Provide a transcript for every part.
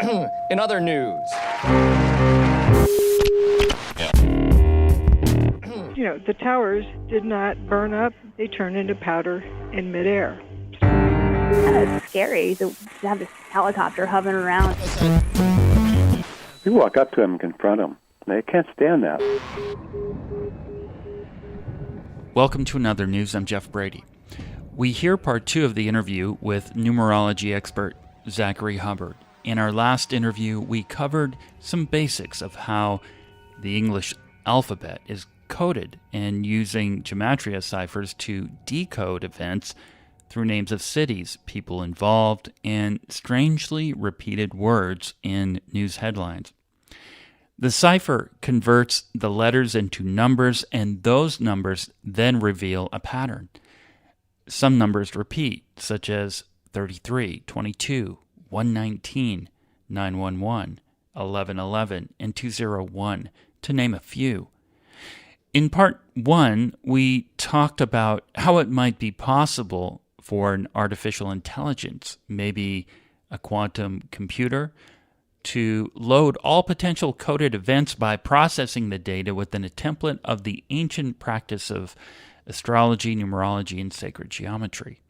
In other news. The towers did not burn up. They turned into powder in midair. It's scary to have this helicopter hovering around. You walk up to them and confront them. They can't stand that. Welcome to Another News. I'm Jeff Brady. We hear part 2 of the interview with numerology expert Zachary Hubbard. In our last interview, we covered some basics of how the English alphabet is coded and using Gematria ciphers to decode events through names of cities, people involved, and strangely repeated words in news headlines. The cipher converts the letters into numbers, and those numbers then reveal a pattern. Some numbers repeat, such as 33, 22, 119, 911, 1111, and 201, to name a few. In part 1, we talked about how it might be possible for an artificial intelligence, maybe a quantum computer, to load all potential coded events by processing the data within a template of the ancient practice of astrology, numerology, and sacred geometry.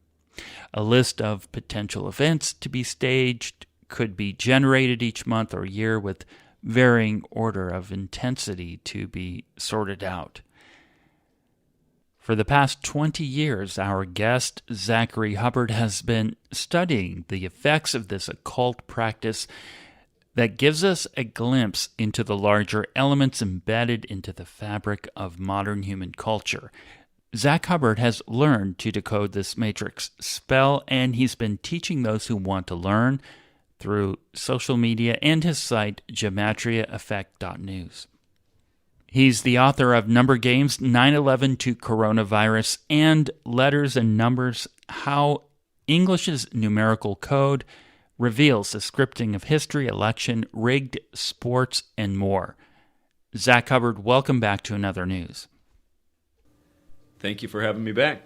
A list of potential events to be staged could be generated each month or year with varying order of intensity to be sorted out. For the past 20 years, our guest, Zachary Hubbard, has been studying the effects of this occult practice that gives us a glimpse into the larger elements embedded into the fabric of modern human culture. Zach Hubbard has learned to decode this matrix spell, and he's been teaching those who want to learn through social media and his site, GematriaEffectNews. He's the author of Number Games, 9/11 to Coronavirus, and Letters and Numbers, How English's Numerical Code Reveals the Scripting of History, Election, Rigged Sports, and more. Zach Hubbard, welcome back to Another News. Thank you for having me back.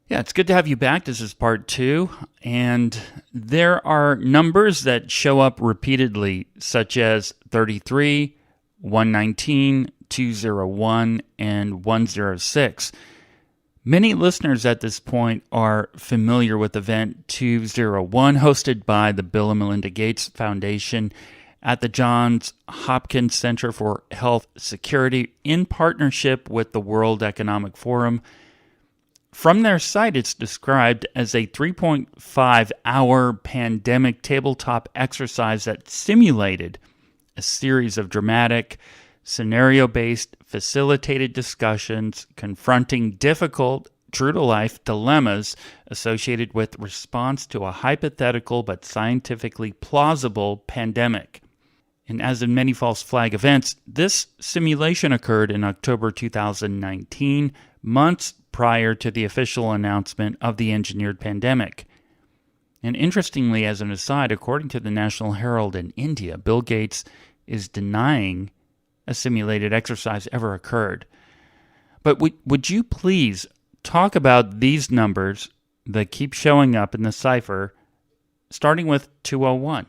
Yeah, it's good to have you back. This is part 2, and there are numbers that show up repeatedly, such as 33, 119, 201, and 106. Many listeners at this point are familiar with Event 201, hosted by the Bill and Melinda Gates Foundation at the Johns Hopkins Center for Health Security in partnership with the World Economic Forum. From their site, it's described as a 3.5-hour pandemic tabletop exercise that simulated a series of dramatic, scenario-based, facilitated discussions confronting difficult, true-to-life dilemmas associated with response to a hypothetical but scientifically plausible pandemic. And as in many false flag events, this simulation occurred in October 2019, months prior to the official announcement of the engineered pandemic. And interestingly, as an aside, according to the National Herald in India, Bill Gates is denying a simulated exercise ever occurred. But would you please talk about these numbers that keep showing up in the cipher, starting with 201?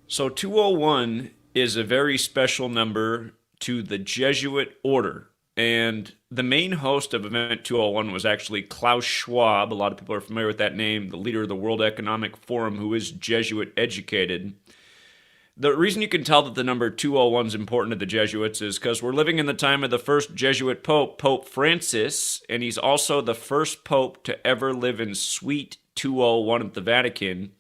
So 201 is a very special number to the Jesuit order. And the main host of Event 201 was actually Klaus Schwab. A lot of people are familiar with that name, the leader of the World Economic Forum, who is Jesuit educated. The reason you can tell that the number 201 is important to the Jesuits is because we're living in the time of the first Jesuit pope, Pope Francis, and he's also the first pope to ever live in Suite 201 at the Vatican.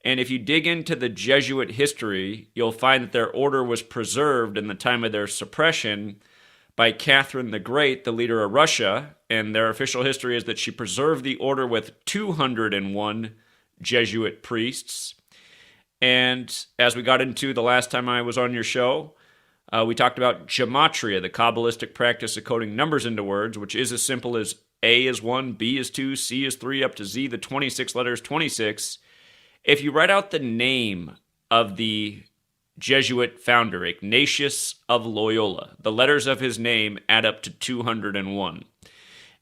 And if you dig into the Jesuit history, you'll find that their order was preserved in the time of their suppression by Catherine the Great, the leader of Russia, and their official history is that she preserved the order with 201 Jesuit priests. And as we got into the last time I was on your show, we talked about Gematria, the Kabbalistic practice of coding numbers into words, which is as simple as A is 1, B is 2, C is 3, up to Z, the 26 letters, 26. If you write out the name of the Jesuit founder, Ignatius of Loyola, the letters of his name add up to 201.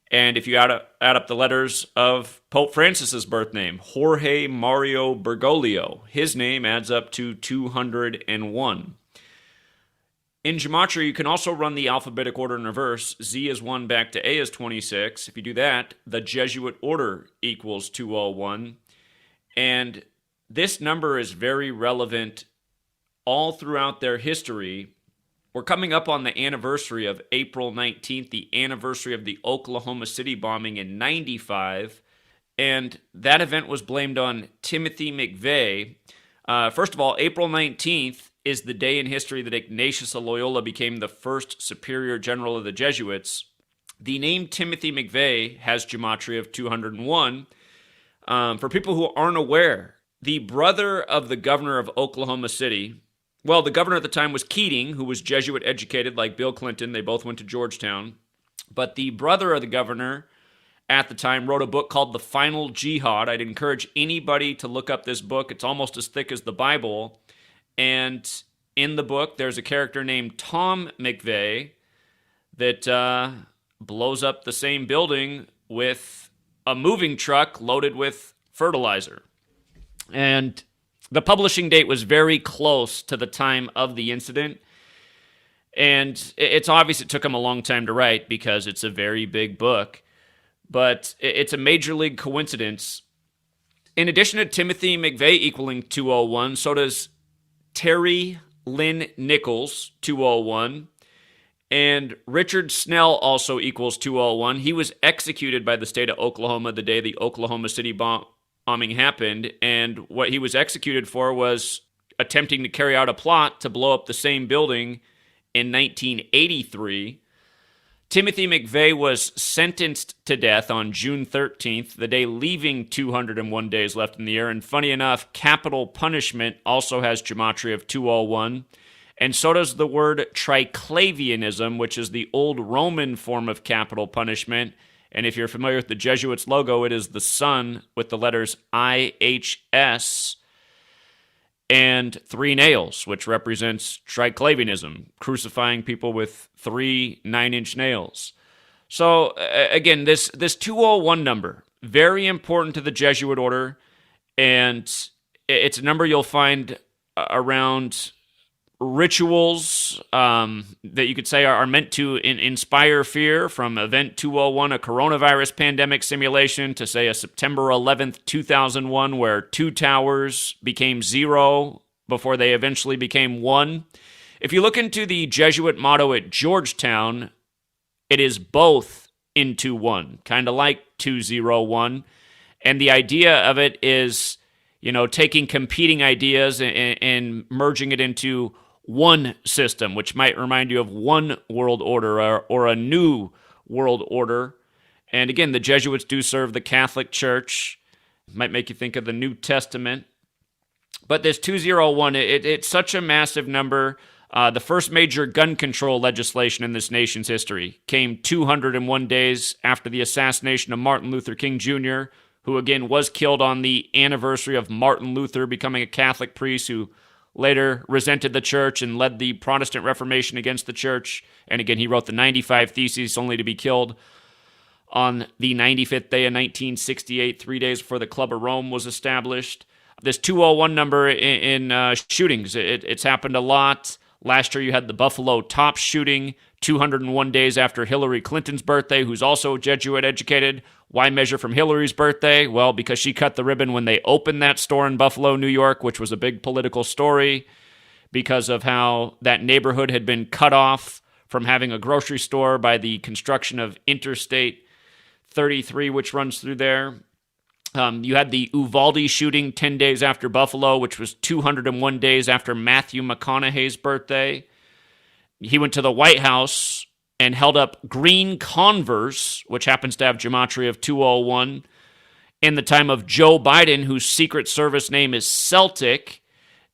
And if you add up the letters of Pope Francis's birth name, Jorge Mario Bergoglio, his name adds up to 201. In Gematria, you can also run the alphabetic order in reverse. Z is 1 back to A is 26. If you do that, the Jesuit order equals 201. And this number is very relevant all throughout their history. We're coming up on the anniversary of April 19th, the anniversary of the Oklahoma City bombing in 95. And that event was blamed on Timothy McVeigh. First of all, April 19th is the day in history that Ignatius of Loyola became the first superior general of the Jesuits. The name Timothy McVeigh has gematria of 201. For people who aren't aware, the brother of the governor of Oklahoma City, well, the governor at the time was Keating, who was Jesuit educated like Bill Clinton. They both went to Georgetown. But the brother of the governor at the time wrote a book called The Final Jihad. I'd encourage anybody to look up this book. It's almost as thick as the Bible. And in the book, there's a character named Tom McVeigh that blows up the same building with a moving truck loaded with fertilizer. And the publishing date was very close to the time of the incident. And it's obvious it took him a long time to write because it's a very big book. But it's a major league coincidence. In addition to Timothy McVeigh equaling 201, so does Terry Lynn Nichols, 201, and Richard Snell also equals 201. He was executed by the state of Oklahoma the day the Oklahoma City bombing happened, and what he was executed for was attempting to carry out a plot to blow up the same building in 1983. Timothy McVeigh was sentenced to death on June 13th, the day leaving 201 days left in the year. And funny enough, capital punishment also has gematria of 201. And so does the word triclavianism, which is the old Roman form of capital punishment. And if you're familiar with the Jesuits' logo, it is the sun with the letters IHS and 3 nails, which represents triclavianism, crucifying people with 3 9-inch nails. So again, this 201 number, very important to the Jesuit order, and it's a number you'll find around rituals that you could say are meant to inspire fear, from Event 201, a coronavirus pandemic simulation, to say a September 11th, 2001, where 2 towers became 0 before they eventually became 1. If you look into the Jesuit motto at Georgetown, it is both into one, kind of like 201. And the idea of it is, taking competing ideas and merging it into one system, which might remind you of one world order or a new world order. And again, the Jesuits do serve the Catholic Church. Might make you think of the New Testament. But this 201, it's such a massive number. The first major gun control legislation in this nation's history came 201 days after the assassination of Martin Luther King Jr., who again was killed on the anniversary of Martin Luther becoming a Catholic priest who later resented the church and led the Protestant Reformation against the church. And again, he wrote the 95 Theses only to be killed on the 95th day of 1968, 3 days before the Club of Rome was established. This 201 number in shootings, it's happened a lot. Last year you had the Buffalo Tops shooting, 201 days after Hillary Clinton's birthday, who's also Jesuit educated. Why measure from Hillary's birthday? Well, because she cut the ribbon when they opened that store in Buffalo, New York, which was a big political story because of how that neighborhood had been cut off from having a grocery store by the construction of Interstate 33, which runs through there. You had the Uvalde shooting 10 days after Buffalo, which was 201 days after Matthew McConaughey's birthday. He went to the White House and held up green Converse, which happens to have gematria of 201, in the time of Joe Biden, whose Secret Service name is Celtic.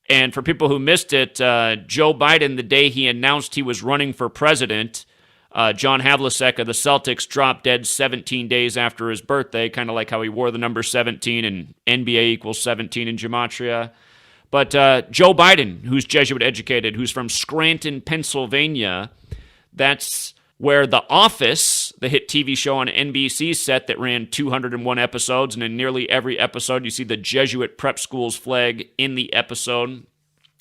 And for people who missed it, Joe Biden, the day he announced he was running for president, John Havlicek of the Celtics dropped dead 17 days after his birthday, kind of like how he wore the number 17 and NBA equals 17 in gematria. But Joe Biden, who's Jesuit educated, who's from Scranton, Pennsylvania, that's where the office the hit TV show on NBC's set that ran 201 episodes, and in nearly every episode you see the Jesuit prep school's flag in the episode.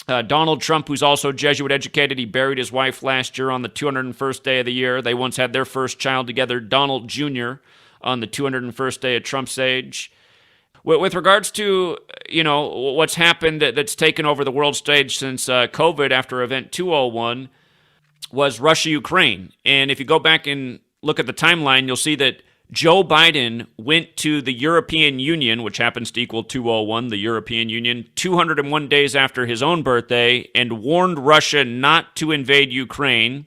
Donald Trump, who's also Jesuit educated, he buried his wife last year on the 201st day of the year. They once had their first child together, Donald Jr., on the 201st day of Trump's age. With regards to, what's happened that's taken over the world stage since COVID after Event 201 was Russia-Ukraine. And if you go back and look at the timeline, you'll see that Joe Biden went to the European Union, which happens to equal 201, the European Union, 201 days after his own birthday, and warned Russia not to invade Ukraine.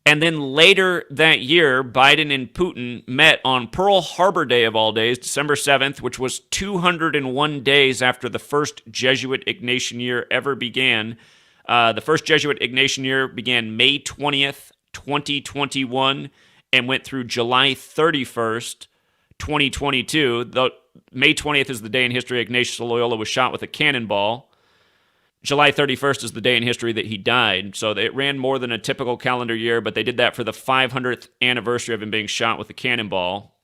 And then later that year, Biden and Putin met on Pearl Harbor Day of all days, December 7th, which was 201 days after the first Jesuit Ignatian year ever began. The first Jesuit Ignatian year began May 20th, 2021, and went through July 31st, 2022. May 20th is the day in history Ignatius of Loyola was shot with a cannonball. July 31st is the day in history that he died. So it ran more than a typical calendar year, but they did that for the 500th anniversary of him being shot with a cannonball.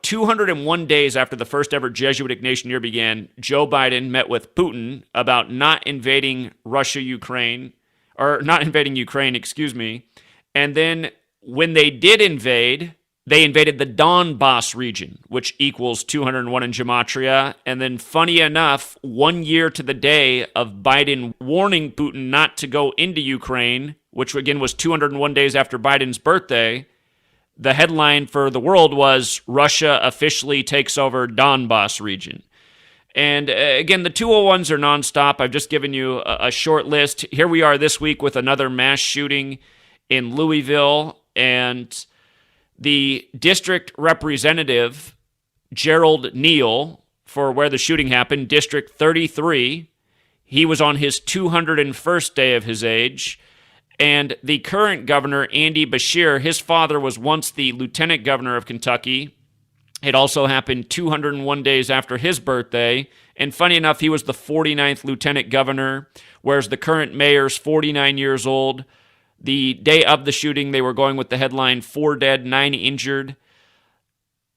201 days after the first ever Jesuit Ignatian year began, Joe Biden met with Putin about not invading Ukraine, and then when they did invade, they invaded the Donbass region, which equals 201 in Gematria. And then, funny enough, 1 year to the day of Biden warning Putin not to go into Ukraine, which again was 201 days after Biden's birthday, the headline for the world was Russia officially takes over Donbass region. And again, the 201s are nonstop. I've just given you a short list. Here we are this week with another mass shooting in Louisville, and the district representative, Gerald Neal, for where the shooting happened, District 33, he was on his 201st day of his age. And the current governor, Andy Beshear, his father was once the lieutenant governor of Kentucky. It also happened 201 days after his birthday. And funny enough, he was the 49th lieutenant governor, whereas the current mayor's 49 years old. The day of the shooting, they were going with the headline, 4 dead, 9 injured.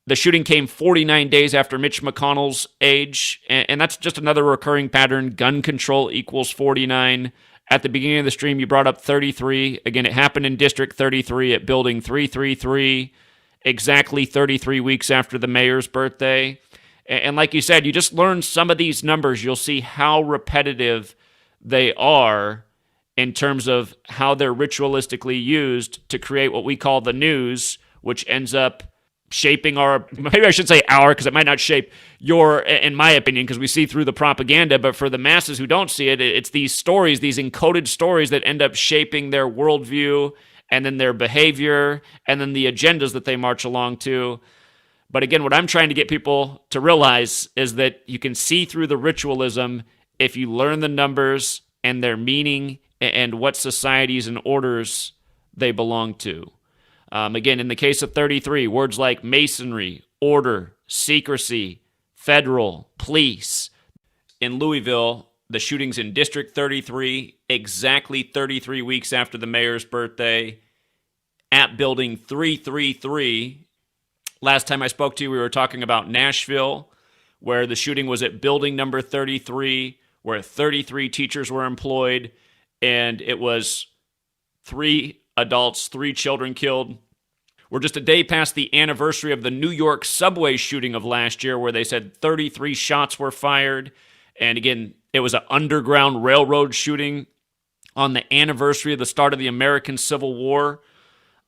The shooting came 49 days after Mitch McConnell's age, and that's just another recurring pattern. Gun control equals 49. At the beginning of the stream, you brought up 33. Again, it happened in District 33 at Building 333, exactly 33 weeks after the mayor's birthday. And like you said, you just learn some of these numbers. You'll see how repetitive they are in terms of how they're ritualistically used to create what we call the news, which ends up shaping maybe I should say because it might not shape your, in my opinion, because we see through the propaganda, but for the masses who don't see it, it's these stories, these encoded stories that end up shaping their worldview and then their behavior and then the agendas that they march along to. But again, what I'm trying to get people to realize is that you can see through the ritualism if you learn the numbers and their meaning and what societies and orders they belong to. Again, in the case of 33, words like masonry, order, secrecy, federal, police. In Louisville, the shootings in District 33, exactly 33 weeks after the mayor's birthday, at Building 333. Last time I spoke to you, we were talking about Nashville, where the shooting was at building number 33, where 33 teachers were employed, and it was 3 adults, 3 children killed. We're just a day past the anniversary of the New York subway shooting of last year, where they said 33 shots were fired. And again, it was an Underground Railroad shooting on the anniversary of the start of the American Civil War.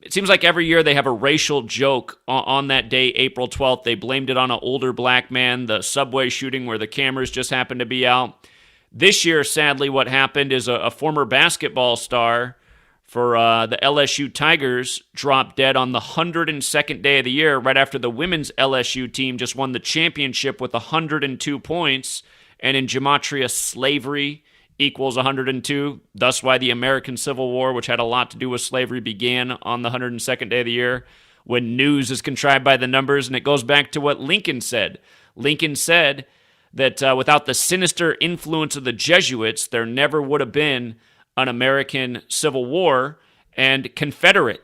It seems like every year they have a racial joke on that day, April 12th. They blamed it on an older black man, the subway shooting where the cameras just happened to be out. This year, sadly, what happened is a former basketball star for the LSU Tigers dropped dead on the 102nd day of the year, right after the women's LSU team just won the championship with 102 points. And in Gematria, slavery equals 102. Thus why the American Civil War, which had a lot to do with slavery, began on the 102nd day of the year, when news is contrived by the numbers. And it goes back to what Lincoln said. Lincoln said that without the sinister influence of the Jesuits, there never would have been an American Civil War. And Confederate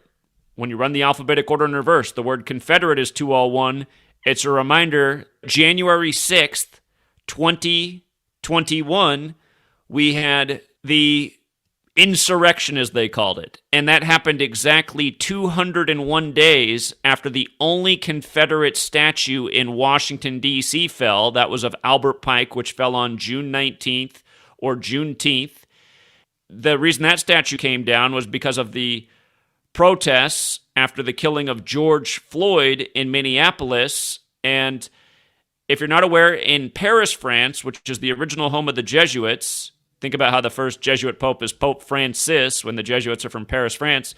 when you run the alphabetic order in reverse, the word Confederate is 201. It's a reminder, January 6th, 2021, we had the insurrection, as they called it. And that happened exactly 201 days after the only Confederate statue in Washington, D.C. fell. That was of Albert Pike, which fell on June 19th or Juneteenth. The reason that statue came down was because of the protests after the killing of George Floyd in Minneapolis. And if you're not aware, in Paris, France, which is the original home of the Jesuits, think about how the first Jesuit pope is Pope Francis when the Jesuits are from Paris, France.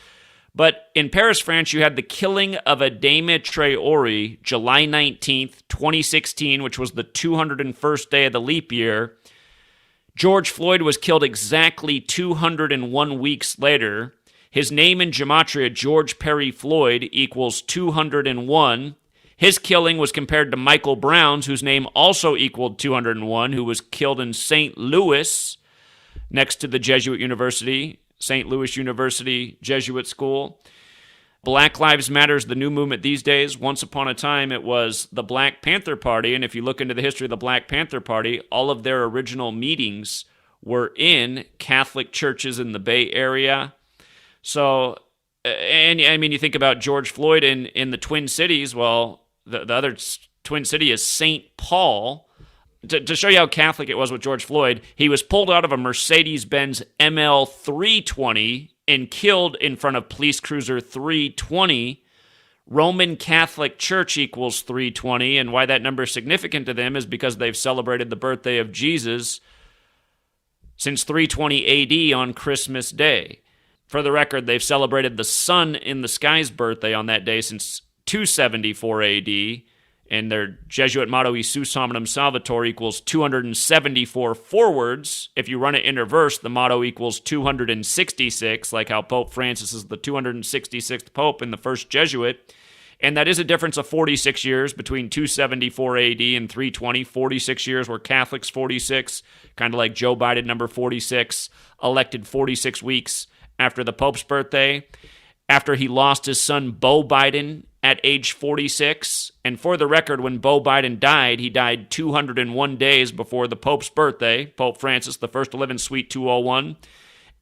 But in Paris, France, you had the killing of a Gematria, July 19th, 2016, which was the 201st day of the leap year. George Floyd was killed exactly 201 weeks later. His name in Gematria, George Perry Floyd, equals 201. His killing was compared to Michael Brown's, whose name also equaled 201, who was killed in St. Louis, next to the Jesuit University, St. Louis University Jesuit School. Black Lives Matter is the new movement these days. Once upon a time, it was the Black Panther Party, and if you look into the history of the Black Panther Party, all of their original meetings were in Catholic churches in the Bay Area. So, and I mean, you think about George Floyd in the Twin Cities, well, the other Twin City is St. Paul. To show you how Catholic it was with George Floyd, he was pulled out of a Mercedes-Benz ML 320 and killed in front of Police Cruiser 320. Roman Catholic Church equals 320, and why that number is significant to them is because they've celebrated the birthday of Jesus since 320 AD on Christmas Day. For the record, they've celebrated the sun in the sky's birthday on that day since 274 AD, and their Jesuit motto, Isus Hominum Salvator, equals 274 forwards. If you run it in reverse, the motto equals 266, like how Pope Francis is the 266th Pope and the first Jesuit. And that is a difference of 46 years between 274 AD and 320. 46 years where Catholics 46, kind of like Joe Biden, number 46, elected 46 weeks after the Pope's birthday, after he lost his son Beau Biden at age 46. And for the record, when Beau Biden died, he died 201 days before the Pope's birthday, Pope Francis, the first to live in Suite 201.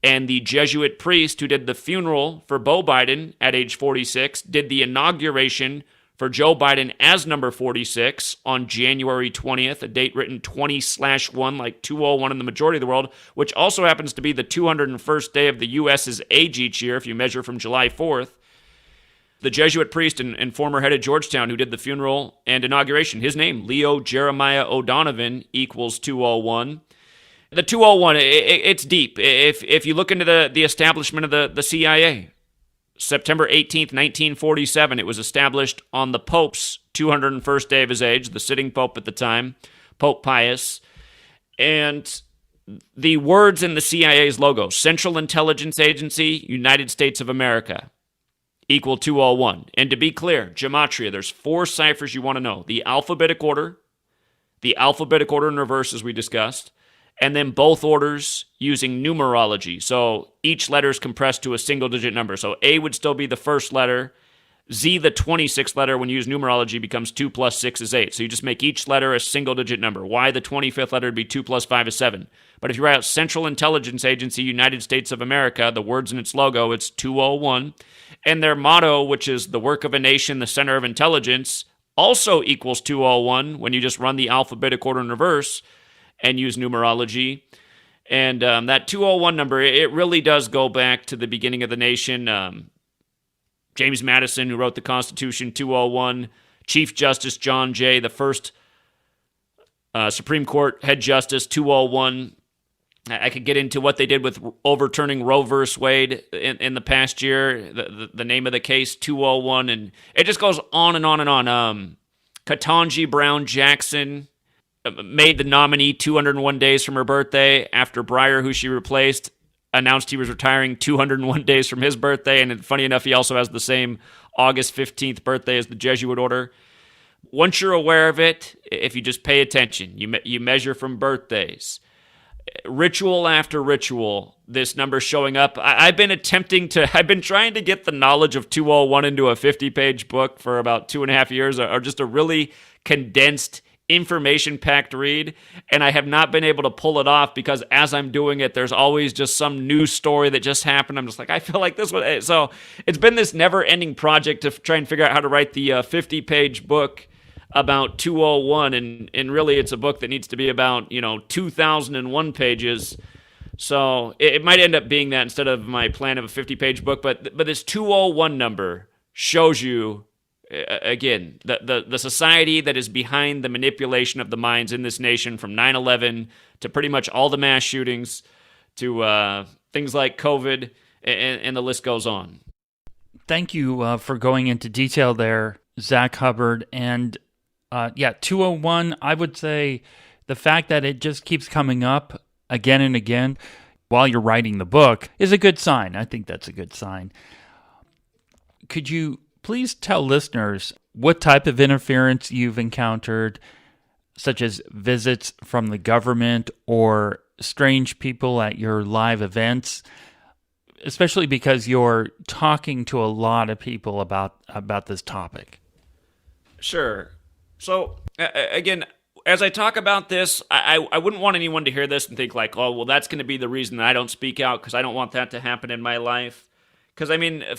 And the Jesuit priest who did the funeral for Beau Biden at age 46 did the inauguration for Joe Biden as number 46 on January 20th, a date written 20/1, like 201 in the majority of the world, which also happens to be the 201st day of the U.S.'s age each year, if you measure from July 4th. The Jesuit priest and former head of Georgetown who did the funeral and inauguration, his name, Leo Jeremiah O'Donovan, equals 201. The 201, it's deep. If you look into the establishment of the CIA, September 18th, 1947, it was established on the Pope's 201st day of his age, the sitting Pope at the time, Pope Pius. And the words in the CIA's logo, Central Intelligence Agency, United States of America, equal 201. And to be clear, Gematria, there's 4 ciphers you want to know. The alphabetic order in reverse, as we discussed, and then both orders using numerology. So each letter is compressed to a single-digit number. So A would still be the first letter. Z, the 26th letter, when you use numerology, becomes 2 plus 6 is 8. So you just make each letter a single-digit number. Y, the 25th letter, would be 2 plus 5 is 7. But if you write out Central Intelligence Agency, United States of America, the words in its logo, it's 201. And their motto, which is the work of a nation, the center of intelligence, also equals 201 when you just run the alphabetic order in reverse and use numerology. And that 201 number, it really does go back to the beginning of the nation. James Madison, who wrote the Constitution, 201. Chief Justice John Jay, the first Supreme Court head justice, 201. I could get into what they did with overturning Roe versus Wade in the past year, the name of the case, 201, and it just goes on and on and on. Ketanji Brown Jackson made the nominee 201 days from her birthday after Breyer, who she replaced, announced he was retiring 201 days from his birthday, and funny enough, he also has the same August 15th birthday as the Jesuit order. Once you're aware of it, if you just pay attention, you measure from birthdays. ritual after ritual, this number showing up. I've been trying to get the knowledge of 201 into a 50-page book for about 2.5 years, or just a really condensed, information-packed read, and I have not been able to pull it off because as I'm doing it, there's always just some news story that just happened. I'm just like, I feel like this one. So it's been this never-ending project to try and figure out how to write the 50-page book about 201, and really it's a book that needs to be about 2,001 pages. So it might end up being that instead of my plan of a 50-page book, but this 201 number shows you again the society that is behind the manipulation of the minds in this nation, from 9/11 to pretty much all the mass shootings to things like COVID, and the list goes on. Thank you for going into detail there, Zach Hubbard. And 201, I would say the fact that it just keeps coming up again and again while you're writing the book is a good sign. I think that's a good sign. Could you please tell listeners what type of interference you've encountered, such as visits from the government or strange people at your live events, especially because you're talking to a lot of people about this topic? Sure. So, again, as I talk about this, I wouldn't want anyone to hear this and think like, oh, well, that's going to be the reason that I don't speak out, because I don't want that to happen in my life. Because,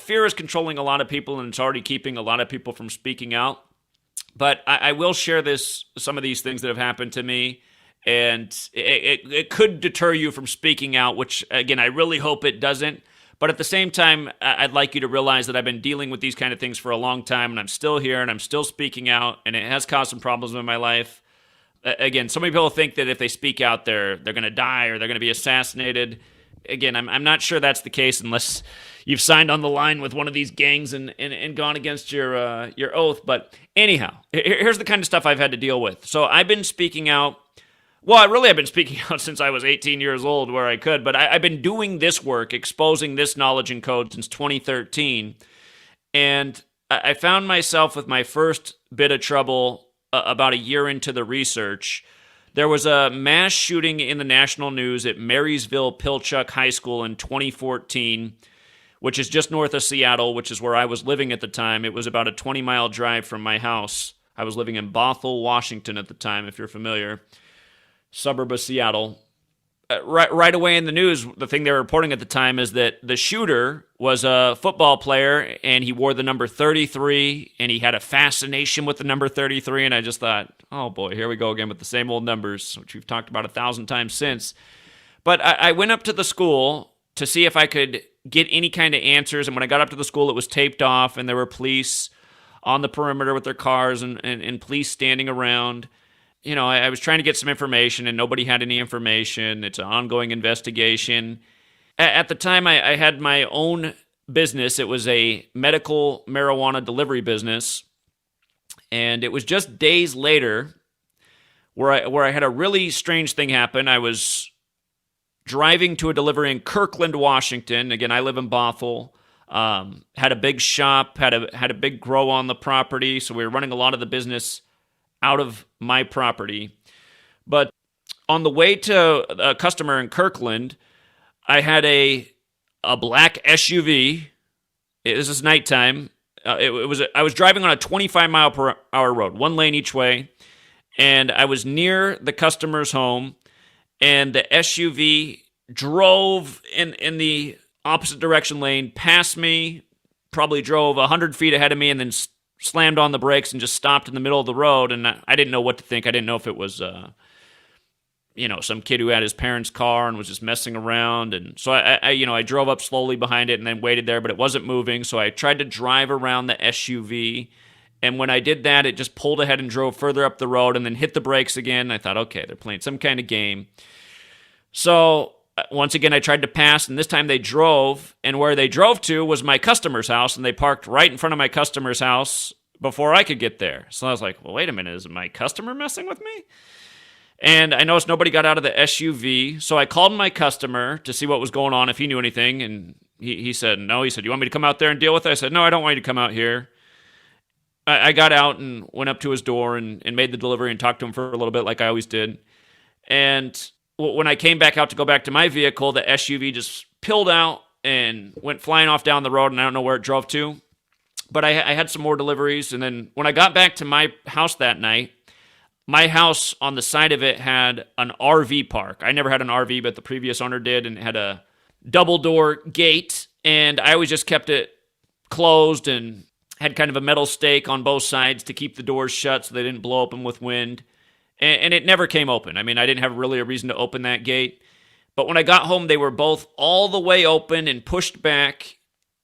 fear is controlling a lot of people, and it's already keeping a lot of people from speaking out. But I will share some of these things that have happened to me, and it could deter you from speaking out, which, again, I really hope it doesn't. But at the same time, I'd like you to realize that I've been dealing with these kind of things for a long time, and I'm still here, and I'm still speaking out, and it has caused some problems in my life. Again, so many people think that if they speak out, they're going to die or they're going to be assassinated. Again, I'm not sure that's the case unless you've signed on the line with one of these gangs and gone against your oath. But anyhow, here's the kind of stuff I've had to deal with. So I've been speaking out. Well, I've been speaking out since I was 18 years old where I could, but I've been doing this work, exposing this knowledge and code since 2013, and I found myself with my first bit of trouble about a year into the research. There was a mass shooting in the national news at Marysville-Pilchuck High School in 2014, which is just north of Seattle, which is where I was living at the time. It was about a 20-mile drive from my house. I was living in Bothell, Washington at the time, if you're familiar. Suburb of Seattle. Right away in the news, the thing they were reporting at the time is that the shooter was a football player, and he wore the number 33, and he had a fascination with the number 33, and I just thought, oh boy, here we go again with the same old numbers, which we've talked about 1,000 times since. But I went up to the school to see if I could get any kind of answers, and when I got up to the school, it was taped off, and there were police on the perimeter with their cars and police standing around. I was trying to get some information, and nobody had any information. It's an ongoing investigation. At the time, I had my own business. It was a medical marijuana delivery business, and it was just days later where I had a really strange thing happen. I was driving to a delivery in Kirkland, Washington. Again, I live in Bothell. Had a big shop, had a big grow on the property, so we were running a lot of the business out of my property. But on the way to a customer in Kirkland, I had a black SUV. This is nighttime. I was driving on a 25-mile-per-hour road, one lane each way, and I was near the customer's home, and the SUV drove in the opposite direction lane past me, probably drove 100 feet ahead of me, and then slammed on the brakes and just stopped in the middle of the road. And I didn't know what to think. I didn't know if it was, some kid who had his parents' car and was just messing around. And so I drove up slowly behind it and then waited there, but it wasn't moving. So I tried to drive around the SUV. And when I did that, it just pulled ahead and drove further up the road and then hit the brakes again. I thought, okay, they're playing some kind of game. So once again, I tried to pass, and this time they drove, and where they drove to was my customer's house, and they parked right in front of my customer's house before I could get there. So I was like, well, wait a minute, is my customer messing with me? And I noticed nobody got out of the SUV, so I called my customer to see what was going on, if he knew anything, and he said no. He said, you want me to come out there and deal with it? I said, no, I don't want you to come out here. I got out and went up to his door and made the delivery and talked to him for a little bit like I always did. And when I came back out to go back to my vehicle, the SUV just peeled out and went flying off down the road, and I don't know where it drove to. But I had some more deliveries, and then when I got back to my house that night, my house on the side of it had an RV park. I never had an RV, but the previous owner did, and it had a double-door gate, and I always just kept it closed and had kind of a metal stake on both sides to keep the doors shut so they didn't blow open with wind. And it never came open. I mean, I didn't have really a reason to open that gate. But when I got home, they were both all the way open and pushed back.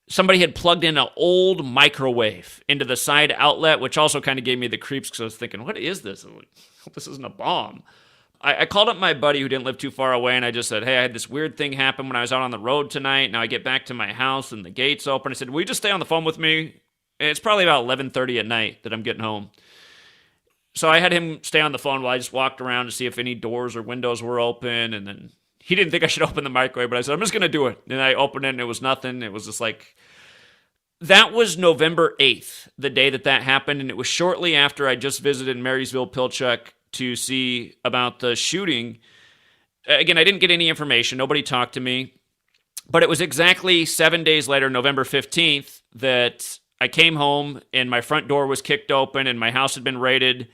Somebody had plugged in an old microwave into the side outlet, which also kind of gave me the creeps because I was thinking, what is this? I hope this isn't a bomb. I called up my buddy who didn't live too far away, and I just said, hey, I had this weird thing happen when I was out on the road tonight. Now I get back to my house, and the gate's open. I said, will you just stay on the phone with me? It's probably about 11:30 at night that I'm getting home. So I had him stay on the phone while I just walked around to see if any doors or windows were open, and then he didn't think I should open the microwave, but I said, I'm just going to do it. And I opened it, and it was nothing. It was just like, that was November 8th, the day that happened, and it was shortly after I just visited Marysville Pilchuck to see about the shooting. Again, I didn't get any information. Nobody talked to me. But it was exactly 7 days later, November 15th, that I came home, and my front door was kicked open, and my house had been raided,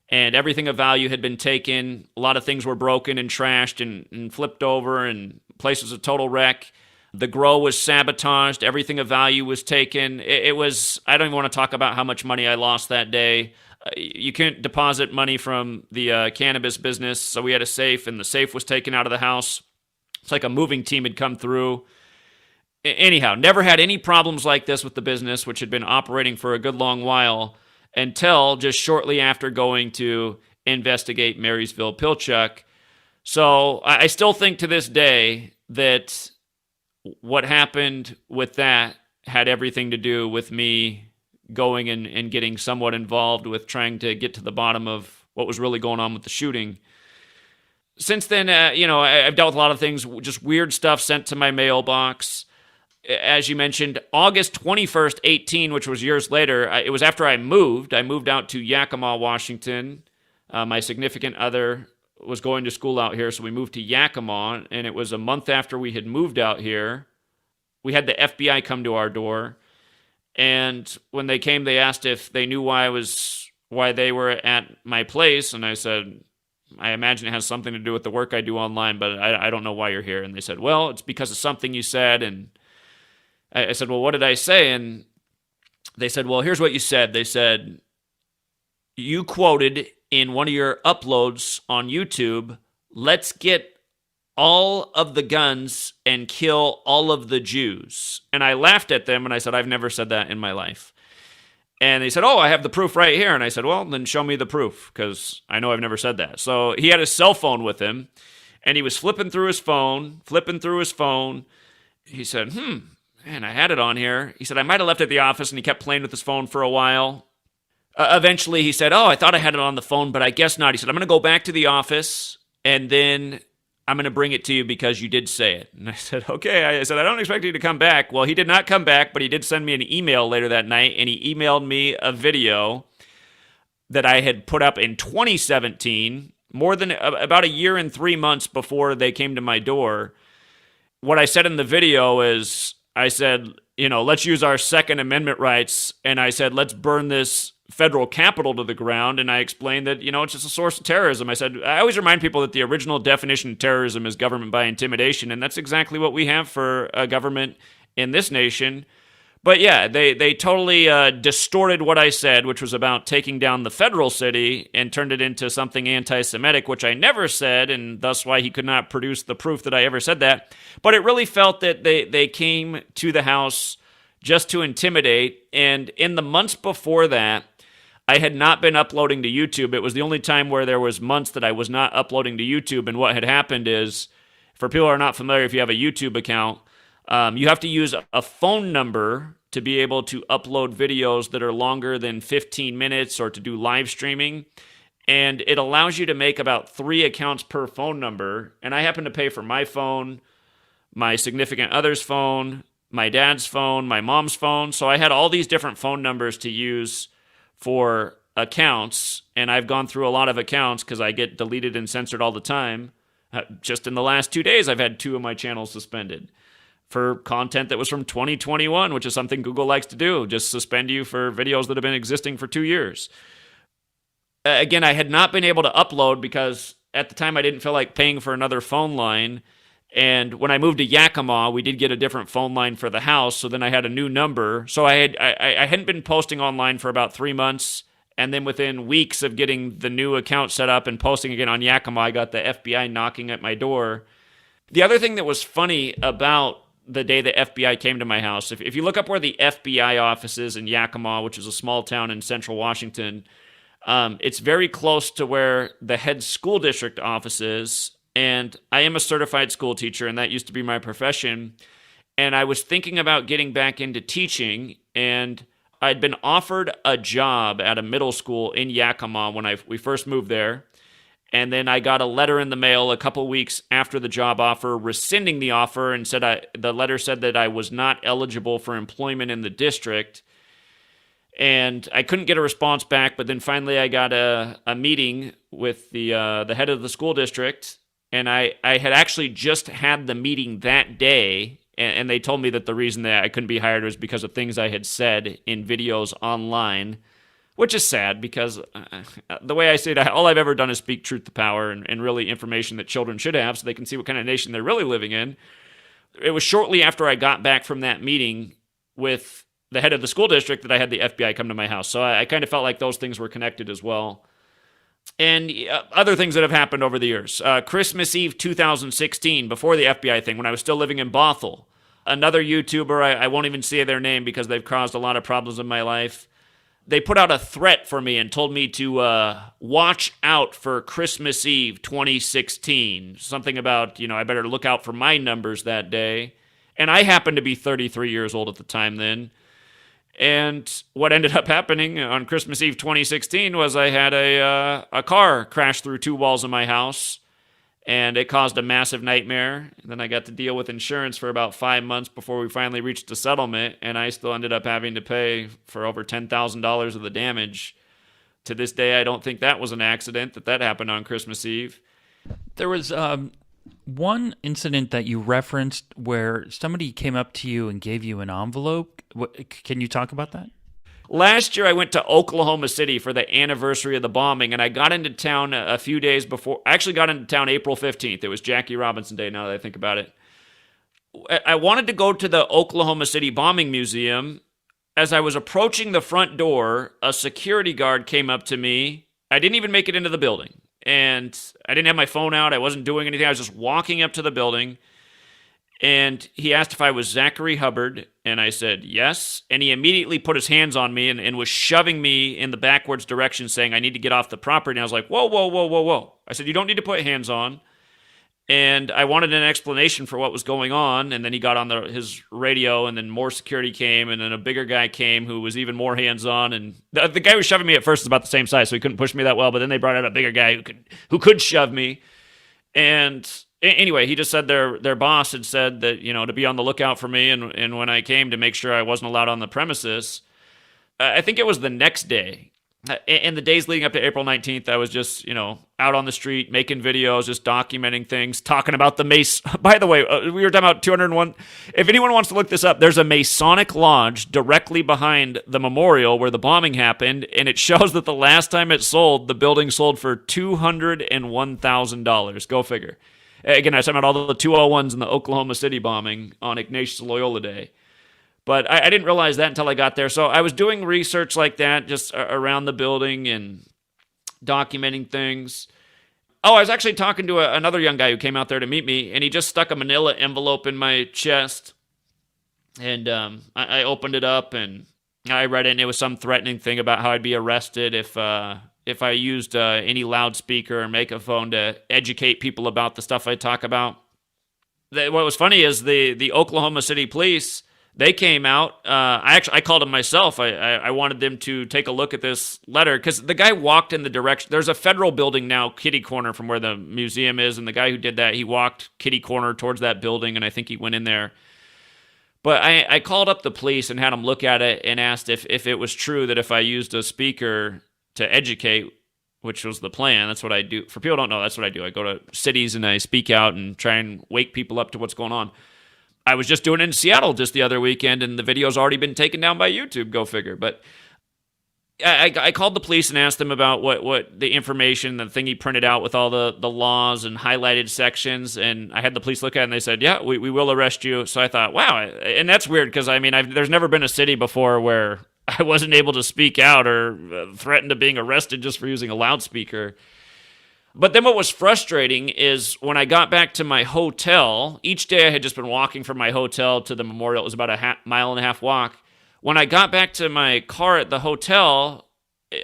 and everything of value had been taken. A lot of things were broken and trashed and flipped over, and the place was a total wreck. The grow was sabotaged. Everything of value was taken. It was, I don't even want to talk about how much money I lost that day. You couldn't deposit money from the cannabis business, so we had a safe, and the safe was taken out of the house. It's like a moving team had come through. Anyhow, never had any problems like this with the business, which had been operating for a good long while, until just shortly after going to investigate Marysville Pilchuck. So I still think to this day that what happened with that had everything to do with me going and getting somewhat involved with trying to get to the bottom of what was really going on with the shooting. Since then, I've dealt with a lot of things, just weird stuff sent to my mailbox. As you mentioned, August 21st, 18, which was years later, it was after I moved. I moved out to Yakima, Washington. My significant other was going to school out here, so we moved to Yakima, and it was a month after we had moved out here. We had the FBI come to our door, and when they came, they asked if they knew why they were at my place, and I said, I imagine it has something to do with the work I do online, but I don't know why you're here. And they said, well, it's because of something you said. And I said, well, what did I say? And they said, well, here's what you said. They said, you quoted in one of your uploads on YouTube, let's get all of the guns and kill all of the Jews. And I laughed at them, and I said, I've never said that in my life. And they said, oh, I have the proof right here. And I said, well, then show me the proof, because I know I've never said that. So he had his cell phone with him, and he was flipping through his phone. He said, man, I had it on here. He said, I might have left it at the office, and he kept playing with his phone for a while. Eventually, he said, oh, I thought I had it on the phone, but I guess not. He said, I'm going to go back to the office, and then I'm going to bring it to you because you did say it. And I said, okay. I said, I don't expect you to come back. Well, he did not come back, but he did send me an email later that night, and he emailed me a video that I had put up in 2017, more than about a year and 3 months before they came to my door. What I said in the video is, I said, let's use our Second Amendment rights, and I said, let's burn this federal capital to the ground, and I explained that, it's just a source of terrorism. I said, I always remind people that the original definition of terrorism is government by intimidation, and that's exactly what we have for a government in this nation. But yeah, they totally distorted what I said, which was about taking down the federal city, and turned it into something anti-Semitic, which I never said, and thus why he could not produce the proof that I ever said that. But it really felt that they came to the house just to intimidate, and in the months before that, I had not been uploading to YouTube. It was the only time where there was months that I was not uploading to YouTube, and what had happened is, for people who are not familiar, if you have a YouTube account, you have to use a phone number to be able to upload videos that are longer than 15 minutes or to do live streaming. And it allows you to make about 3 accounts per phone number. And I happen to pay for my phone, my significant other's phone, my dad's phone, my mom's phone. So I had all these different phone numbers to use for accounts. And I've gone through a lot of accounts because I get deleted and censored all the time. Just in the last 2 days, I've had 2 of my channels suspended for content that was from 2021, which is something Google likes to do, just suspend you for videos that have been existing for 2 years. Again, I had not been able to upload because at the time I didn't feel like paying for another phone line. And when I moved to Yakima, we did get a different phone line for the house, so then I had a new number. So I hadn't been posting online for about 3 months, and then within weeks of getting the new account set up and posting again on Yakima, I got the FBI knocking at my door. The other thing that was funny about the day the FBI came to my house, if you look up where the FBI office is in Yakima, which is a small town in central Washington, it's very close to where the head school district office is. And I am a certified school teacher, and that used to be my profession. And I was thinking about getting back into teaching, and I'd been offered a job at a middle school in Yakima when we first moved there. And then I got a letter in the mail a couple weeks after the job offer, rescinding the offer, and the letter said that I was not eligible for employment in the district. And I couldn't get a response back, but then finally I got a meeting with the head of the school district, and I had actually just had the meeting that day, and they told me that the reason that I couldn't be hired was because of things I had said in videos online, which is sad because the way I say it, all I've ever done is speak truth to power and really information that children should have so they can see what kind of nation they're really living in. It was shortly after I got back from that meeting with the head of the school district that I had the FBI come to my house. So I kind of felt like those things were connected as well. And other things that have happened over the years. Christmas Eve 2016, before the FBI thing, when I was still living in Bothell, another YouTuber, I won't even say their name because they've caused a lot of problems in my life. They put out a threat for me and told me to watch out for Christmas Eve 2016. Something about, I better look out for my numbers that day. And I happened to be 33 years old at the time then. And what ended up happening on Christmas Eve 2016 was I had a car crash through 2 walls of my house, and it caused a massive nightmare. And then I got to deal with insurance for about 5 months before we finally reached a settlement, and I still ended up having to pay for over $10,000 of the damage. To this day, I don't think that was an accident, that happened on Christmas Eve. There was one incident that you referenced where somebody came up to you and gave you an envelope. Can you talk about that? Last year, I went to Oklahoma City for the anniversary of the bombing, and I got into town a few days before. I actually got into town April 15th. It was Jackie Robinson Day, now that I think about it. I wanted to go to the Oklahoma City Bombing Museum. As I was approaching the front door, a security guard came up to me. I didn't even make it into the building. And I didn't have my phone out. I wasn't doing anything. I was just walking up to the building. And he asked if I was Zachary Hubbard. And I said, yes. And he immediately put his hands on me and was shoving me in the backwards direction, saying, I need to get off the property. And I was like, whoa, whoa, whoa, whoa, whoa. I said, you don't need to put hands on. And I wanted an explanation for what was going on. And then he got on his radio, and then more security came, and then a bigger guy came who was even more hands-on. And the guy who was shoving me at first was about the same size, so he couldn't push me that well. But then they brought out a bigger guy who could shove me. And anyway, he just said their boss had said that, to be on the lookout for me. And when I came, to make sure I wasn't allowed on the premises. I think it was the next day. In the days leading up to April 19th, I was just, out on the street, making videos, just documenting things, talking about the By the way, we were talking about 201. If anyone wants to look this up, there's a Masonic lodge directly behind the memorial where the bombing happened, and it shows that the last time it sold, the building sold for $201,000. Go figure. Again, I was talking about all the 201s in the Oklahoma City bombing on Ignatius Loyola Day. But I didn't realize that until I got there. So I was doing research like that just around the building and documenting things. Oh, I was actually talking to another young guy who came out there to meet me, and he just stuck a manila envelope in my chest. And I opened it up, and I read it, and it was some threatening thing about how I'd be arrested if I used any loudspeaker or megaphone to educate people about the stuff I talk about. What was funny is the Oklahoma City police, they came out. I called them myself. I wanted them to take a look at this letter because the guy walked in the direction. There's a federal building now, kitty corner from where the museum is, and the guy who did that, he walked kitty corner towards that building, and I think he went in there. But I called up the police and had them look at it and asked if it was true that if I used a speaker to educate, which was the plan. That's what I do. For people who don't know, that's what I do. I go to cities and I speak out and try and wake people up to what's going on. I was just doing it in Seattle just the other weekend, and the video's already been taken down by YouTube. Go figure. But I called the police and asked them about what the information, the thing he printed out with all the laws and highlighted sections, and I had the police look at it, and they said, yeah, we will arrest you. So I thought, wow. And that's weird because, I mean, there's never been a city before where I wasn't able to speak out or threatened to being arrested just for using a loudspeaker. But then what was frustrating is when I got back to my hotel, each day I had just been walking from my hotel to the memorial. It was about a mile and a half walk. When I got back to my car at the hotel,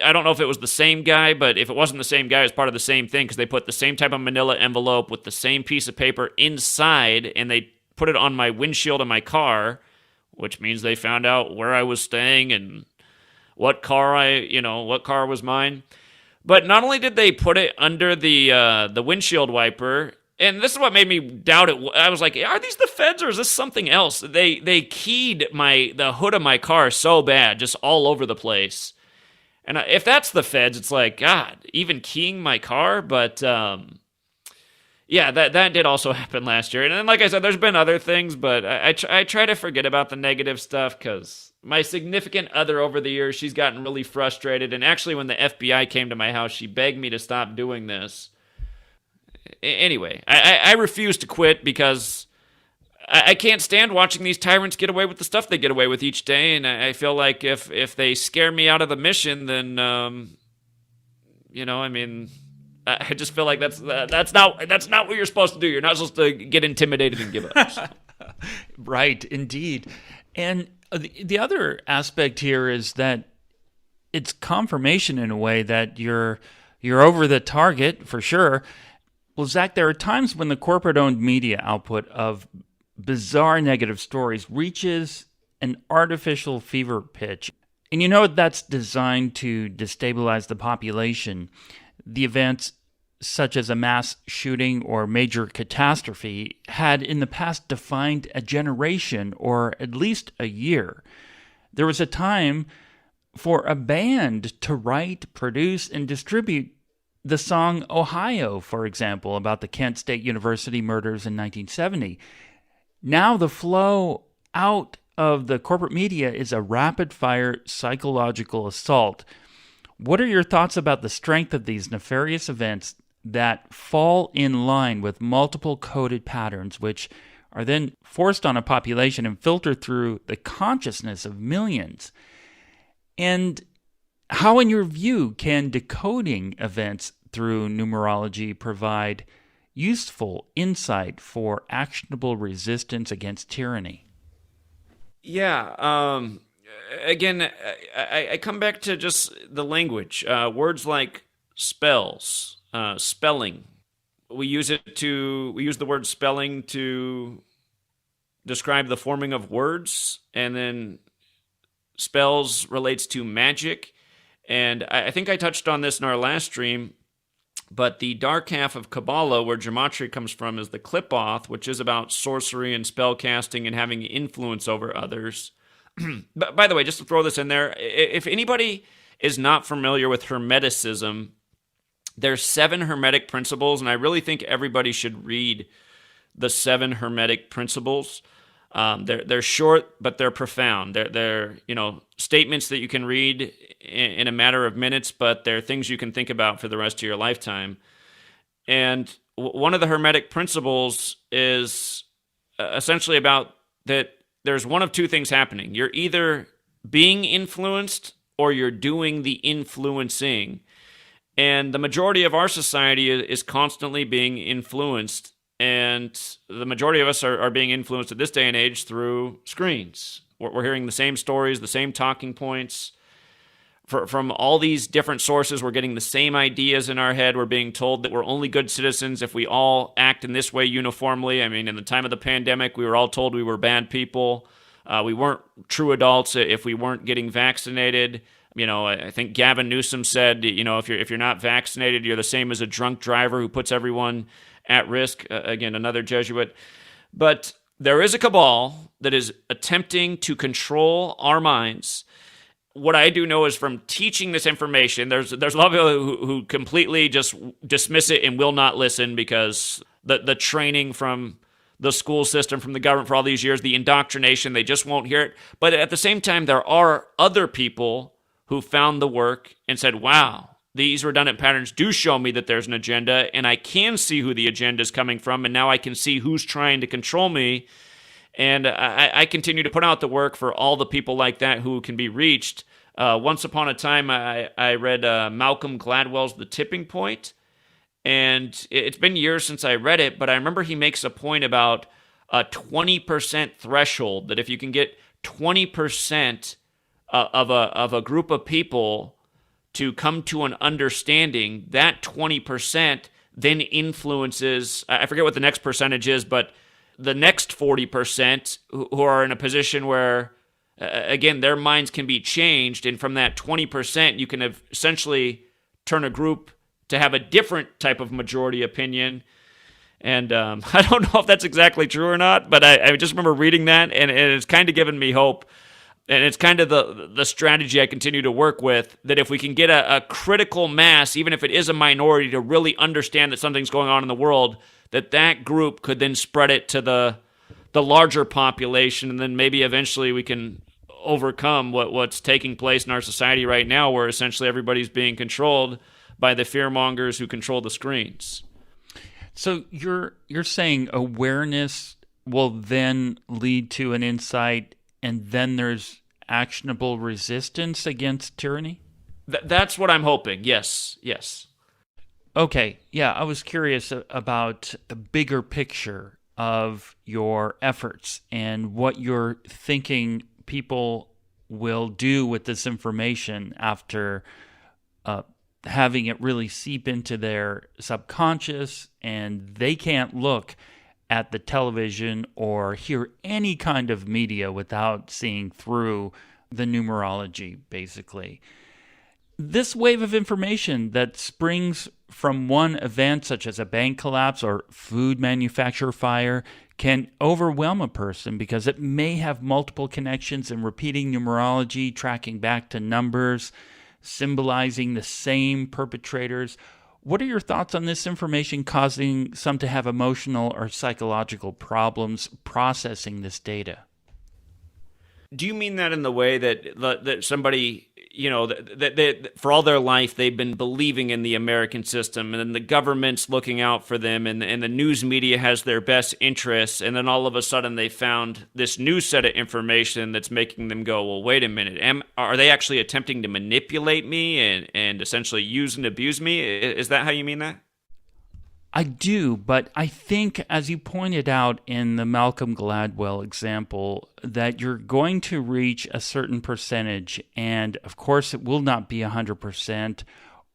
I don't know if it was the same guy, but if it wasn't the same guy, it was part of the same thing because they put the same type of manila envelope with the same piece of paper inside, and they put it on my windshield of my car, which means they found out where I was staying and what car was mine. But not only did they put it under the windshield wiper, and this is what made me doubt it. I was like, are these the feds or is this something else? They keyed the hood of my car so bad, just all over the place. And if that's the feds, it's like, God, even keying my car? But yeah, that did also happen last year. And then, like I said, there's been other things, but I try to forget about the negative stuff because my significant other over the years, she's gotten really frustrated. And actually, when the FBI came to my house, she begged me to stop doing this. Anyway, I refuse to quit because I can't stand watching these tyrants get away with the stuff they get away with each day. And I feel like if they scare me out of the mission, then, I mean, I just feel like that's not what you're supposed to do. You're not supposed to get intimidated and give up. Right, indeed. And the other aspect here is that it's confirmation in a way that you're over the target for sure. Well, Zach, there are times when the corporate-owned media output of bizarre negative stories reaches an artificial fever pitch. And that's designed to destabilize the population. The events such as a mass shooting or major catastrophe had in the past defined a generation or at least a year. There was a time for a band to write, produce, and distribute the song Ohio, for example, about the Kent State University murders in 1970. Now the flow out of the corporate media is a rapid-fire psychological assault. What are your thoughts about the strength of these nefarious events that fall in line with multiple coded patterns, which are then forced on a population and filter through the consciousness of millions? And how, in your view, can decoding events through numerology provide useful insight for actionable resistance against tyranny? Yeah. Again, I come back to just the language. Words like spells, spelling. We use the word spelling to describe the forming of words, and then spells relates to magic. And I think I touched on this in our last stream, but the dark half of Kabbalah, where Gematria comes from, is the Qlippoth, which is about sorcery and spell casting and having influence over others. But by the way, just to throw this in there, if anybody is not familiar with Hermeticism, there's 7 Hermetic principles, and I really think everybody should read the 7 Hermetic principles. They're short, but they're profound. They're statements that you can read in a matter of minutes, but they're things you can think about for the rest of your lifetime. And one of the Hermetic principles is essentially about that there's one of two things happening. You're either being influenced or you're doing the influencing. And the majority of our society is constantly being influenced. And the majority of us are being influenced at this day and age through screens. We're hearing the same stories, the same talking points. From all these different sources, we're getting the same ideas in our head. We're being told that we're only good citizens if we all act in this way uniformly. I mean, in the time of the pandemic, we were all told we were bad people. We weren't true adults if we weren't getting vaccinated. I think Gavin Newsom said, if you're not vaccinated, you're the same as a drunk driver who puts everyone at risk. Again, another Jesuit. But there is a cabal that is attempting to control our minds. what I do know is from teaching this information, there's a lot of people who completely just dismiss it and will not listen because the training from the school system, from the government for all these years, the indoctrination, they just won't hear it. But at the same time, there are other people who found the work and said, wow, these redundant patterns do show me that there's an agenda, and I can see who the agenda is coming from, and now I can see who's trying to control me. And I continue to put out the work for all the people like that who can be reached. Once upon a time, I read Malcolm Gladwell's The Tipping Point, and it's been years since I read it, but I remember he makes a point about a 20% threshold, that if you can get 20% of a group of people to come to an understanding, that 20% then influences, I forget what the next percentage is, but the next 40% who are in a position where, again, their minds can be changed. And from that 20%, you can essentially turn a group to have a different type of majority opinion. And I don't know if that's exactly true or not, but I just remember reading that, and it's kind of given me hope. And it's kind of the strategy I continue to work with, that if we can get a critical mass, even if it is a minority, to really understand that something's going on in the world, that group could then spread it to the larger population, and then maybe eventually we can overcome what's taking place in our society right now, where essentially everybody's being controlled by the fearmongers who control the screens. So you're saying awareness will then lead to an insight, and then there's actionable resistance against tyranny? That's what I'm hoping. Yes. Okay, yeah, I was curious about the bigger picture of your efforts and what you're thinking people will do with this information after having it really seep into their subconscious, and they can't look at the television or hear any kind of media without seeing through the numerology, basically. This wave of information that springs from one event, such as a bank collapse or food manufacturer fire, can overwhelm a person because it may have multiple connections and repeating numerology, tracking back to numbers, symbolizing the same perpetrators. What are your thoughts on this information causing some to have emotional or psychological problems processing this data? Do you mean that in the way that somebody, that for all their life they've been believing in the American system, and then the government's looking out for them, and the news media has their best interests, and then all of a sudden they found this new set of information that's making them go, well, wait a minute, are they actually attempting to manipulate me and essentially use and abuse me? Is that how you mean that? I do, but I think, as you pointed out in the Malcolm Gladwell example, that you're going to reach a certain percentage, and of course it will not be 100%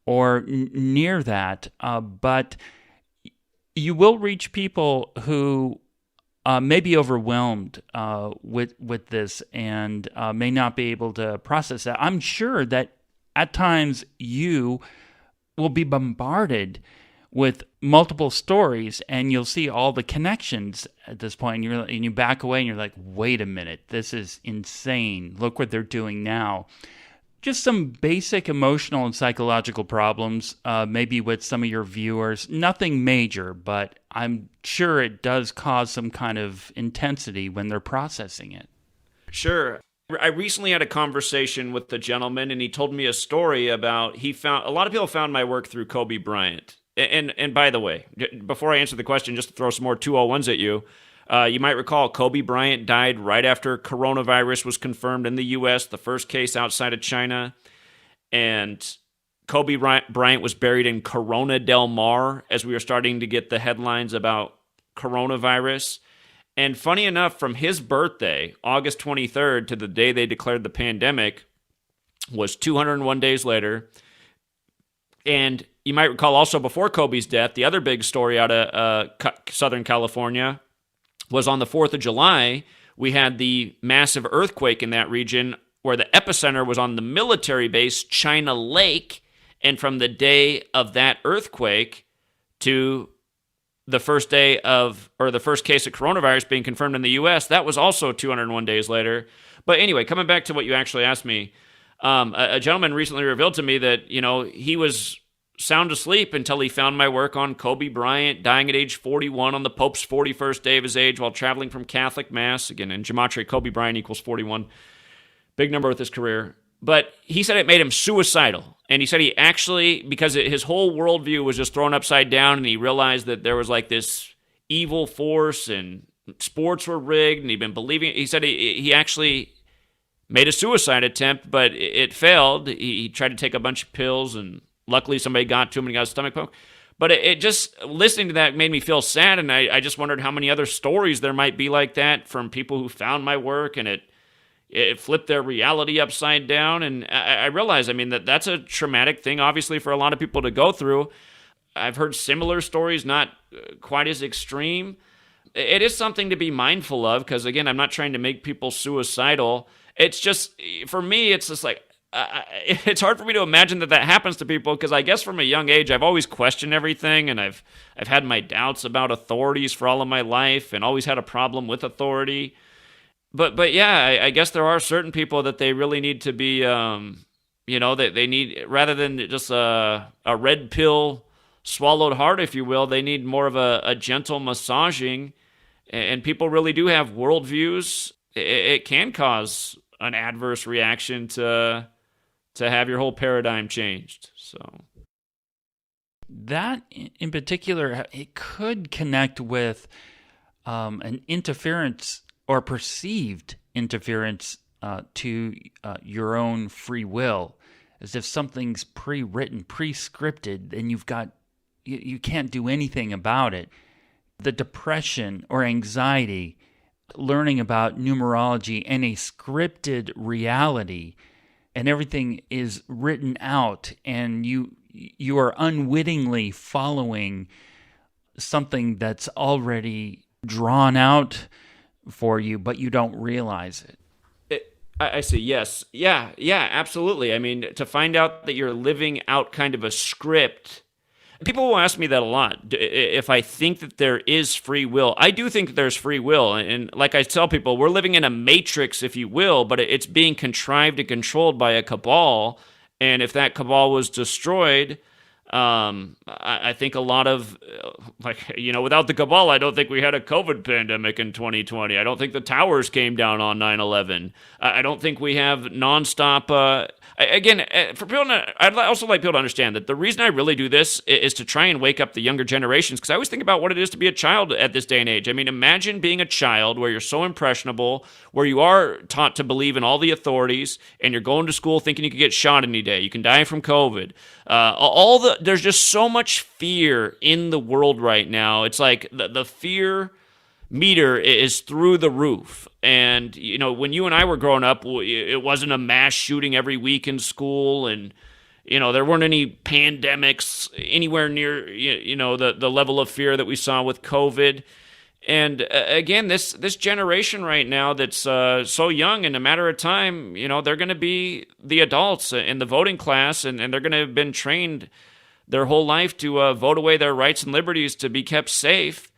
or near that, but you will reach people who may be overwhelmed with this and may not be able to process that. I'm sure that at times you will be bombarded with multiple stories, and you'll see all the connections at this point, and you back away, and you're like, wait a minute, this is insane. Look what they're doing now. Just some basic emotional and psychological problems, maybe with some of your viewers. Nothing major, but I'm sure it does cause some kind of intensity when they're processing it. Sure. I recently had a conversation with the gentleman, and he told me a story about a lot of people found my work through Kobe Bryant. And by the way, before I answer the question, just to throw some more 201s at you, you might recall Kobe Bryant died right after coronavirus was confirmed in the U.S., the first case outside of China. And Kobe Bryant was buried in Corona del Mar as we were starting to get the headlines about coronavirus. And funny enough, from his birthday, August 23rd, to the day they declared the pandemic, was 201 days later. And you might recall also before Kobe's death, the other big story out of Southern California was on the 4th of July, we had the massive earthquake in that region where the epicenter was on the military base, China Lake. And from the day of that earthquake to the first day the first case of coronavirus being confirmed in the U.S., that was also 201 days later. But anyway, coming back to what you actually asked me, A gentleman recently revealed to me that, he was sound asleep until he found my work on Kobe Bryant dying at age 41 on the Pope's 41st day of his age while traveling from Catholic Mass. Again, in Gematria, Kobe Bryant equals 41. Big number with his career. But he said it made him suicidal. And he said he actually, because his whole worldview was just thrown upside down, and he realized that there was like this evil force and sports were rigged, and he'd been believing it. He said he actually made a suicide attempt, but it failed. He tried to take a bunch of pills, and luckily somebody got to him and he got a stomach poke. But it just, listening to that made me feel sad, and I just wondered how many other stories there might be like that from people who found my work, and it flipped their reality upside down. And I realized, that's a traumatic thing, obviously, for a lot of people to go through. I've heard similar stories, not quite as extreme. It is something to be mindful of, because, again, I'm not trying to make people suicidal. It's just, for me, it's just like, it's hard for me to imagine that happens to people, because I guess from a young age, I've always questioned everything, and I've had my doubts about authorities for all of my life, and always had a problem with authority. But yeah, I guess there are certain people that they really need to be, they need, rather than just a red pill swallowed hard, if you will, they need more of a gentle massaging. And people really do have worldviews. It can cause an adverse reaction to have your whole paradigm changed. So that in particular, it could connect with an interference or perceived interference to your own free will, as if something's pre-written, pre-scripted, and you can't do anything about it. The depression or anxiety, learning about numerology and a scripted reality, and everything is written out, and you are unwittingly following something that's already drawn out for you, but you don't realize it. I say yes. Yeah, absolutely. To find out that you're living out kind of a script. People will ask me that a lot, if I think that there is free will. I do think that there's free will. And like I tell people, we're living in a matrix, if you will, but it's being contrived and controlled by a cabal. And if that cabal was destroyed, I think a lot of, without the cabal, I don't think we had a COVID pandemic in 2020. I don't think the towers came down on 9/11. I don't think we have nonstop. For people, I'd also like people to understand that the reason I really do this is to try and wake up the younger generations, because I always think about what it is to be a child at this day and age. Imagine being a child where you're so impressionable, where you are taught to believe in all the authorities, and you're going to school thinking you could get shot any day. You can die from COVID. There's just so much fear in the world right now. It's like the fear meter is through the roof. And, when you and I were growing up, it wasn't a mass shooting every week in school. And, there weren't any pandemics anywhere near, the level of fear that we saw with COVID. And again, this generation right now that's so young, in a matter of time, they're going to be the adults in the voting class, and they're going to have been trained their whole life to vote away their rights and liberties to be kept safe.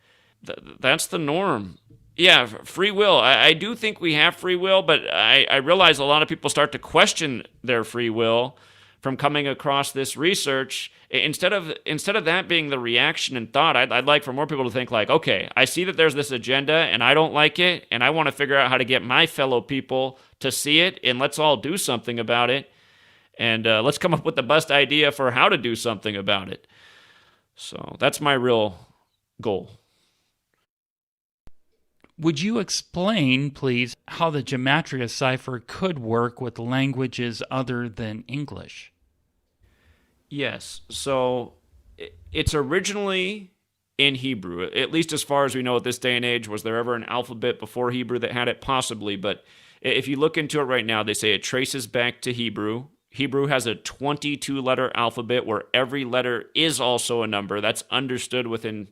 That's the norm. Yeah, free will. I do think we have free will, but I realize a lot of people start to question their free will from coming across this research. Instead of that being the reaction and thought, I'd like for more people to think like, okay, I see that there's this agenda and I don't like it, and I want to figure out how to get my fellow people to see it, and let's all do something about it. And let's come up with the best idea for how to do something about it. So that's my real goal. Would you explain, please, how the Gematria cipher could work with languages other than English? Yes. So it's originally in Hebrew, at least as far as we know at this day and age. Was there ever an alphabet before Hebrew that had it? Possibly. But if you look into it right now, they say it traces back to Hebrew. Hebrew has a 22-letter alphabet where every letter is also a number. That's understood within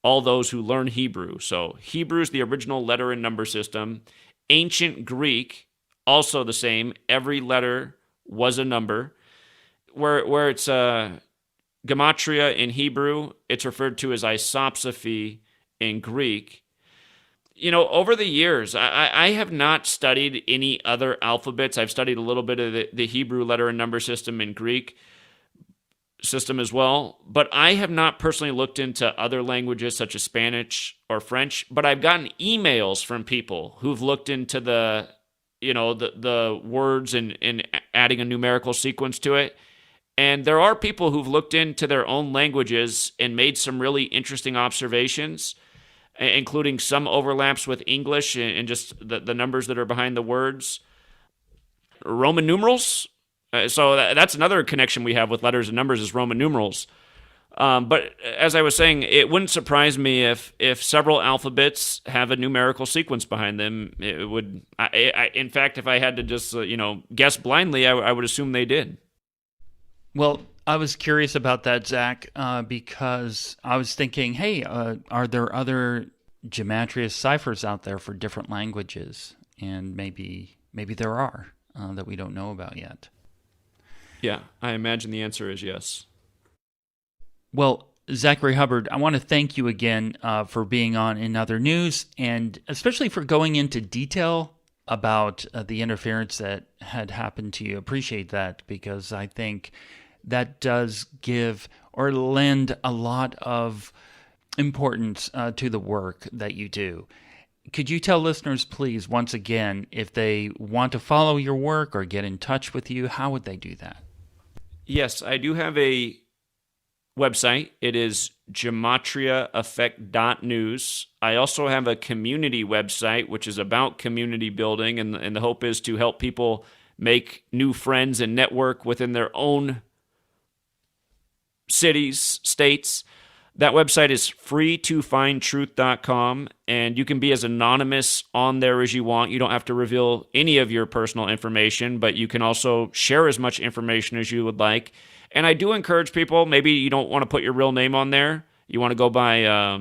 all those who learn Hebrew. So Hebrew is the original letter and number system. Ancient Greek, also the same. Every letter was a number. Where it's Gematria in Hebrew, it's referred to as isopsophy in Greek. over the years, I have not studied any other alphabets. I've studied a little bit of the Hebrew letter and number system and Greek system as well, but I have not personally looked into other languages such as Spanish or French, but I've gotten emails from people who've looked into the words and adding a numerical sequence to it. And there are people who've looked into their own languages and made some really interesting observations, including some overlaps with English and just the numbers that are behind the words. Roman numerals. So that's another connection we have with letters and numbers is Roman numerals. But as I was saying, it wouldn't surprise me if several alphabets have a numerical sequence behind them. It would. In fact, if I had to just guess blindly, I would assume they did. Well, I was curious about that, Zach, because I was thinking, hey, are there other Gematria ciphers out there for different languages? And maybe there are that we don't know about yet. Yeah, I imagine the answer is yes. Well, Zachary Hubbard, I want to thank you again for being on In Other News, and especially for going into detail about the interference that had happened to you. Appreciate that, because I think that does give or lend a lot of importance to the work that you do. Could you tell listeners, please, once again, if they want to follow your work or get in touch with you, how would they do that? Yes, I do have a website. It is GematriaEffectNews. I also have a community website, which is about community building, and the hope is to help people make new friends and network within their own cities, states. That website is freetofindtruth.com, and you can be as anonymous on there as you want. You don't have to reveal any of your personal information, but you can also share as much information as you would like. And I do encourage people, maybe you don't want to put your real name on there. You want to go by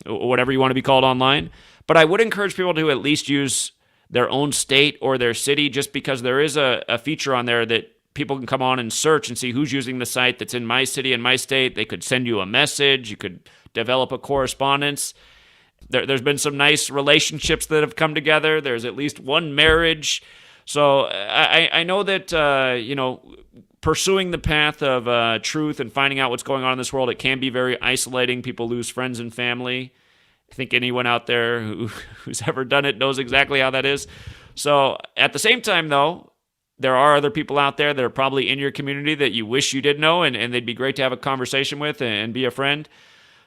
whatever you want to be called online. But I would encourage people to at least use their own state or their city, just because there is a feature on there that people can come on and search and see who's using the site that's in my city and my state. They could send you a message. You could develop a correspondence. There's been some nice relationships that have come together. There's at least one marriage. So I know that, pursuing the path of truth and finding out what's going on in this world, it can be very isolating. People lose friends and family. I think anyone out there who's ever done it knows exactly how that is. So at the same time, though, there are other people out there that are probably in your community that you wish you did know, and they'd be great to have a conversation with and be a friend.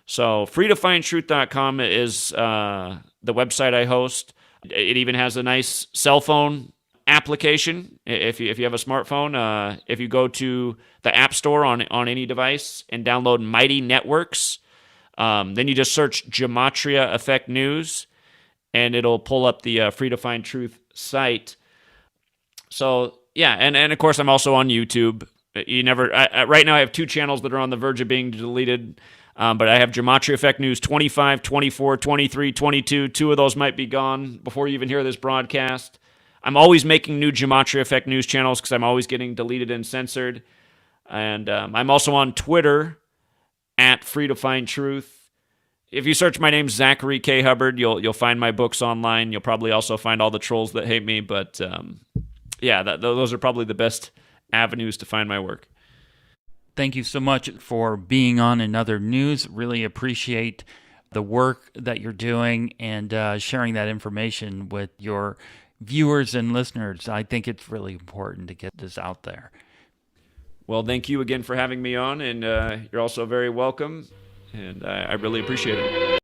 So freetofindtruth.com is the website I host. It even has a nice cell phone application if you have a smartphone. If you go to the App Store on any device and download Mighty Networks, then you just search GematriaEffectNews, and it'll pull up the Free to Find Truth site. So yeah, and of course I'm also on YouTube. Right now I have 2 channels that are on the verge of being deleted, but I have GematriaEffectNews 25, 24, 23, 22. 2 of those might be gone before you even hear this broadcast. I'm always making new GematriaEffectNews channels because I'm always getting deleted and censored. And I'm also on Twitter at Free to Find Truth. If you search my name, Zachary K. Hubbard, you'll find my books online. You'll probably also find all the trolls that hate me, but those are probably the best avenues to find my work. Thank you so much for being on In Other News. Really appreciate the work that you're doing and sharing that information with your viewers and listeners. I think it's really important to get this out there. Well, thank you again for having me on, and you're also very welcome, and I really appreciate it.